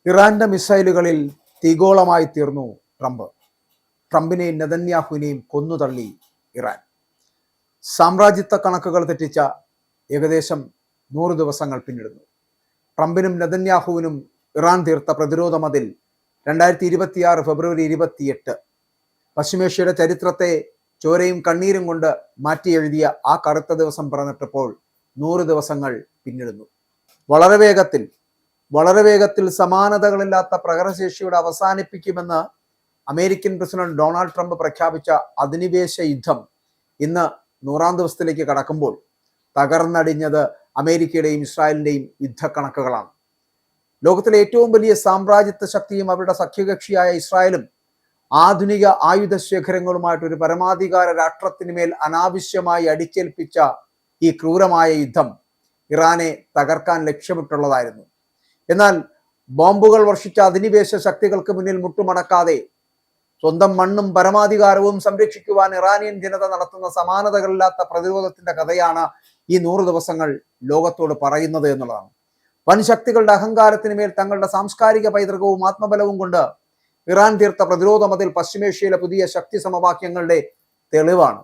ഇറാന്റെ മിസൈലുകളിൽ തീഗോളമായി തീർന്നു Trump. ട്രംപിനെയും നെതന്യാഹുവിനെയും കൊന്നുതള്ളി Iran. സാമ്രാജ്യത്വ കണക്കുകൾ തെറ്റിച്ച ഏകദേശം 100 ദിവസങ്ങൾ പിന്നിടുന്നു. ട്രംപിനും നെതന്യാഹുവിനും ഇറാൻ തീർത്ത പ്രതിരോധ മതിൽ 2026 ഫെബ്രുവരി 28 പശ്ചിമേഷ്യയുടെ ചരിത്രത്തെ ചോരയും കണ്ണീരും കൊണ്ട് മാറ്റിയെഴുതിയ ആ കറുത്ത ദിവസം പിറന്നിട്ടപ്പോൾ 100 ദിവസങ്ങൾ പിന്നിടുന്നു. വളരെ വേഗത്തിൽ സമാനതകളില്ലാത്ത പ്രഹരശേഷിയുടെ അവസാനിപ്പിക്കുമെന്ന് അമേരിക്കൻ പ്രസിഡന്റ് ഡൊണാൾഡ് ട്രംപ് പ്രഖ്യാപിച്ച അധിനിവേശ യുദ്ധം ഇന്ന് 100ാം ദിവസത്തിലേക്ക് കടക്കുമ്പോൾ തകർന്നടിഞ്ഞത് അമേരിക്കയുടെയും ഇസ്രായേലിന്റെയും യുദ്ധക്കണക്കുകളാണ്. ലോകത്തിലെ ഏറ്റവും വലിയ സാമ്രാജ്യത്വ ശക്തിയും അവരുടെ സഖ്യകക്ഷിയായ ഇസ്രായേലും ആധുനിക ആയുധ ശേഖരങ്ങളുമായിട്ട് ഒരു പരമാധികാര രാഷ്ട്രത്തിന് മേൽ അനാവശ്യമായി അടിച്ചേൽപ്പിച്ച ഈ ക്രൂരമായ യുദ്ധം ഇറാനെ തകർക്കാൻ ലക്ഷ്യമിട്ടുള്ളതായിരുന്നു. എന്നാൽ ബോംബുകൾ വർഷിച്ച അധിനിവേശ ശക്തികൾക്ക് മുന്നിൽ മുട്ടുമടക്കാതെ സ്വന്തം മണ്ണും പരമാധികാരവും സംരക്ഷിക്കുവാൻ ഇറാനിയൻ ജനത നടത്തുന്ന സമാനതകളില്ലാത്ത പ്രതിരോധത്തിന്റെ കഥയാണ് ഈ 100 ദിവസങ്ങൾ ലോകത്തോട് പറയുന്നത് എന്നുള്ളതാണ്. വൻ ശക്തികളുടെ അഹങ്കാരത്തിന് മേൽ തങ്ങളുടെ സാംസ്കാരിക പൈതൃകവും ആത്മബലവും കൊണ്ട് ഇറാൻ തീർത്ത പ്രതിരോധ മതിൽ പശ്ചിമേഷ്യയിലെ പുതിയ ശക്തി സമവാക്യങ്ങളുടെ തെളിവാണ്.